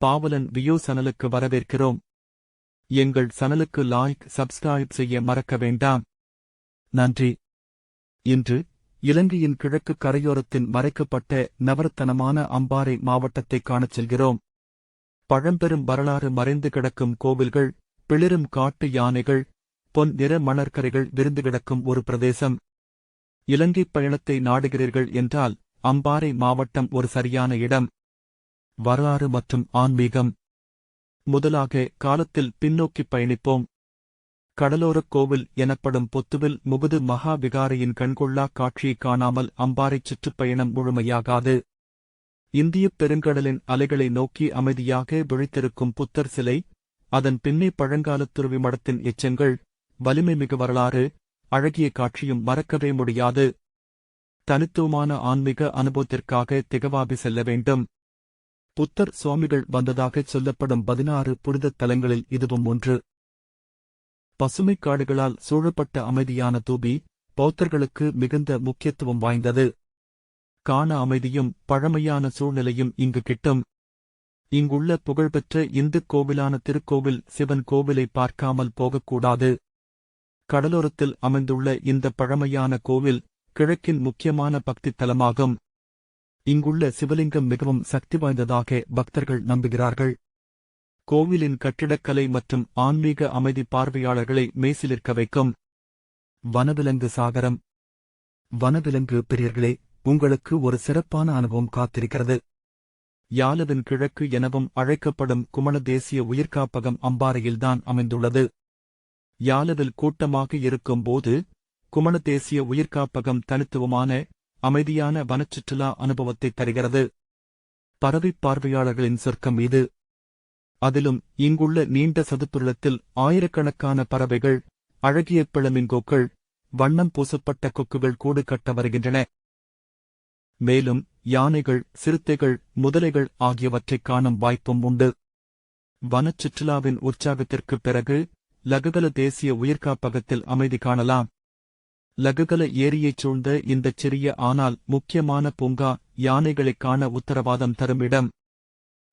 பாவலன் view சனலுக்கு வரவேற்கிறோம். எங்கள் சனலுக்கு like subscribe செய்ய மறக்க வேண்டாம். நன்றி. இன்று இலங்கையின் கிழக்கு கரையோரத்தின் மறைக்கப்பட்ட நவரத்தனமான அம்பாறை மாவட்டத்தைக் காணச் செல்கிறோம். பழம்பெரும் வரலாறு மறைந்து கிடக்கும் கோவில்கள், பிளிரும் காட்டு யானைகள், பொன் நிற மணற்கரைகள் விரிந்து கிடக்கும் ஒரு பிரதேசம். இலங்கைப் பயணத்தை நாடுகிறீர்கள் என்றால் அம்பாறை மாவட்டம் ஒரு சரியான இடம். வரலாறு மற்றும் ஆன்மீகம். முதலாக காலத்தில் பின்னோக்கிப் பயணிப்போம். கடலோரக் கோவில் எனப்படும் பொத்துவில் முகுது மகா விகாரையின் கண்கொள்ளா காட்சியைக் காணாமல் அம்பாறைச் சுற்றுப்பயணம் முழுமையாகாது. இந்தியப் பெருங்கடலின் அலைகளை நோக்கி அமைதியாக விழித்திருக்கும் புத்தர் சிலை, அதன் பின்னே பழங்காலத் துறவி மடத்தின் எச்சங்கள், வலிமைமிகு வரலாறு, அழகிய காட்சியும் மறக்கவே முடியாது. தனித்துவமான ஆன்மீக அனுபவத்திற்காக திகவாபி செல்ல வேண்டும். புத்தர் சுவாமிகள் வந்ததாகச் சொல்லப்படும் 16 புனிதத் தலங்களில் இதுவும் ஒன்று. பசுமைக் காடுகளால் சூழப்பட்ட அமைதியான தூபி பௌத்தர்களுக்கு மிகுந்த முக்கியத்துவம் வாய்ந்தது. காண அமைதியும் பழமையான சூழ்நிலையும் இங்கு கிட்டும். இங்குள்ள புகழ்பெற்ற இந்துக் கோவிலான திருக்கோவில் சிவன் கோவிலை பார்க்காமல் போகக்கூடாது. கடலோரத்தில் அமைந்துள்ள இந்த பழமையான கோவில் கிழக்கின் முக்கியமான பக்தித் தலமாகும். இங்குள்ள சிவலிங்கம் மிகவும் சக்தி வாய்ந்ததாக பக்தர்கள் நம்புகிறார்கள். கோவிலின் கட்டிடக்கலை மற்றும் ஆன்மீக அமைதி பார்வையாளர்களை மெய்சிலிர்க்க வைக்கும். வனவிலங்கு சாகரம். வனவிலங்கு பிரியர்களே, உங்களுக்கு ஒரு சிறப்பான அனுபவம் காத்திருக்கிறது. யாலவின் கிழக்கு எனவும் அழைக்கப்படும் குமண தேசிய உயிர்காப்பகம் அம்பாறையில்தான் அமைந்துள்ளது. யாலவில் கூட்டமாக இருக்கும்போது குமண தேசிய உயிர்காப்பகம் தனித்துவமான அமைதியான வனச்சுற்றுலா அனுபவத்தை தருகிறது. பறவைப் பார்வையாளர்களின் சொர்க்கம் இது. அதிலும் இங்குள்ள நீண்ட சதுப்புநிலத்தில் ஆயிரக்கணக்கான பறவைகள், அழகிய பிளமிங்கோக்கள், வண்ணம் பூசப்பட்ட கொக்குகள் கூடு கட்ட வருகின்றன. மேலும் யானைகள், சிறுத்தைகள், முதலைகள் ஆகியவற்றைக் காணும் வாய்ப்பும் உண்டு. வனச்சுற்றுலாவின் உற்சாகத்திற்குப் பிறகு லகுகல தேசிய உயிர்காப்பகத்தில் அமைதி காணலாம். லகுகல ஏரியைச் சூழ்ந்த இந்தச் சிறிய ஆனால் முக்கியமான பூங்கா யானைகளைக் காண உத்தரவாதம் தரும் இடம்.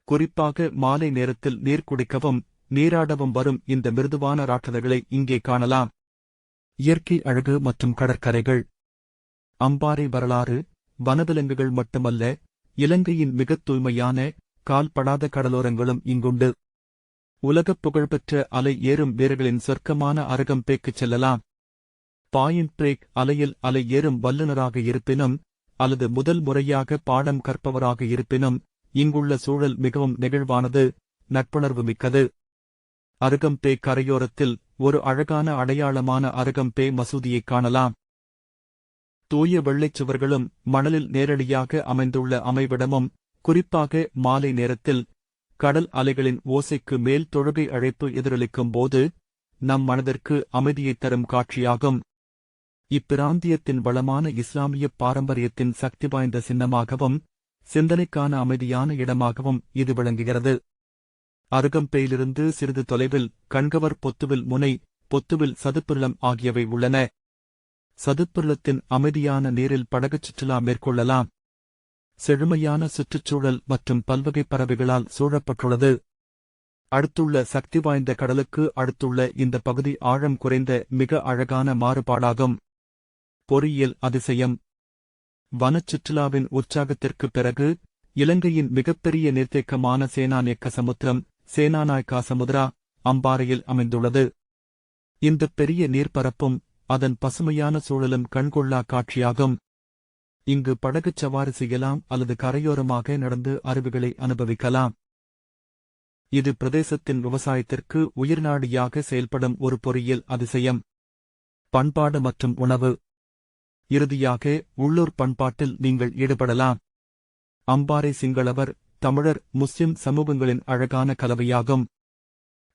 குறிப்பாக மாலை நேரத்தில் நீர் குடிக்கவும் நீராடவும் வரும் இந்த மிருதுவான ராட்சதர்களை இங்கே காணலாம். இயற்கை அழகு மற்றும் கடற்கரைகள். அம்பாறை வரலாறு, வனவிலங்குகள் மட்டுமல்ல, இலங்கையின் மிகத் தூய்மையான கால்படாத கடலோரங்களும் இங்குண்டு. உலகப் புகழ்பெற்ற அலை ஏறும் வீரர்களின் சொர்க்கமான அரகம்பேக்குச் செல்லலாம். பாயிண்ட் பிரேக் அலையில் அலை ஏறும் வல்லுநராக இருப்பினும் அல்லது முதல் முறையாக பாடம் கற்பவராக இருப்பினும் இங்குள்ள சூழல் மிகவும் நெகிழ்வானது, நட்புணர்வு மிக்கது. அரகம்பே கரையோரத்தில் ஒரு அழகான அடையாளமான அரகம்பே மசூதியைக் காணலாம். தூய வெள்ளைச் சுவர்களும் மணலில் நேரடியாக அமைந்துள்ள அமைவிடமும், குறிப்பாக மாலை நேரத்தில் கடல் அலைகளின் ஓசைக்கு மேல் தொழுகை அழைப்பு எதிரொலிக்கும் போது நம் மனதிற்கு அமைதியைத் தரும் காட்சியாகும். இப்பிராந்தியத்தின் வளமான இஸ்லாமிய பாரம்பரியத்தின் சக்தி வாய்ந்த சின்னமாகவும் சிந்தனைக்கான அமைதியான இடமாகவும் இது விளங்குகிறது. அரகம்பேயிலிருந்து சிறிது தொலைவில் கண்கவர் பொத்துவில் முனை, பொத்துவில் சதுப்புநிலம் ஆகியவை உள்ளன. சதுப்புநிலத்தின் அமைதியான நீரில் படகுச் சுற்றுலா மேற்கொள்ளலாம். செழுமையான சுற்றுச்சூழல் மற்றும் பல்வகை பறவைகளால் சூழப்பட்டுள்ளது. அடுத்துள்ள சக்தி வாய்ந்த கடலுக்கு அடுத்துள்ள இந்த பகுதி ஆழம் குறைந்த மிக அழகான மாறுபாடாகும். பொறியியல் அதிசயம். வனச்சுற்றுலாவின் உற்சாகத்திற்குப் பிறகு இலங்கையின் மிகப்பெரிய நீர்த்தேக்கமான சேனாநாயக்க சமுத்திரம், சேனாநாயக்கா சமுத்திரா, அம்பாறையில் அமைந்துள்ளது. இந்தப் பெரிய நீர்ப்பரப்பும் அதன் பசுமையான சூழலும் கண்கொள்ளா காட்சியாகும். இங்கு படகுச் சவாரி செய்யலாம் அல்லது கரையோரமாக நடந்து அருவிகளை அனுபவிக்கலாம். இது பிரதேசத்தின் விவசாயத்திற்கு உயிர்நாடியாக செயல்படும் ஒரு பொறியியல் அதிசயம். பண்பாடு மற்றும் உணவு. இறுதியாக உள்ளூர் பண்பாட்டில் நீங்கள் ஈடுபடலாம். அம்பாறை சிங்களவர், தமிழர், முஸ்லிம் சமூகங்களின் அழகான கலவையாகும்.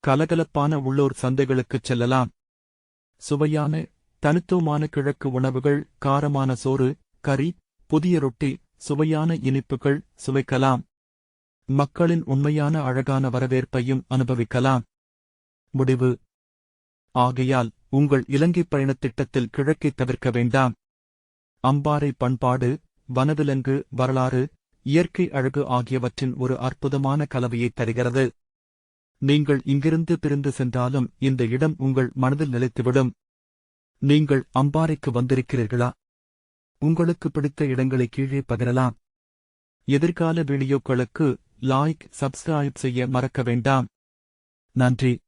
கலகலப்பான உள்ளூர் சந்தைகளுக்குச் செல்லலாம். சுவையான தனித்துவமான கிழக்கு உணவுகள், காரமான சோறு, கறி, புதிய ரொட்டி, சுவையான இனிப்புகள் சுவைக்கலாம். மக்களின் உண்மையான அழகான வரவேற்பையும் அனுபவிக்கலாம். முடிவு. ஆகையால் உங்கள் இலங்கை பயணத் திட்டத்தில் கிழக்கைத் தவிர்க்க வேண்டாம். அம்பாறை பண்பாடு, வனவிலங்கு வரலாறு, இயற்கை அழகு ஆகியவற்றின் ஒரு அற்புதமான கலவையைத் தருகிறது. நீங்கள் இங்கிருந்து பிரிந்து சென்றாலும் இந்த இடம் உங்கள் மனதில் நிலைத்துவிடும். நீங்கள் அம்பாறைக்கு வந்திருக்கிறீர்களா? உங்களுக்கு பிடித்த இடங்களை கீழே பகிரலாம். எதிர்கால வீடியோக்களுக்கு லைக், சப்ஸ்கிரைப் செய்ய மறக்க வேண்டாம். நன்றி.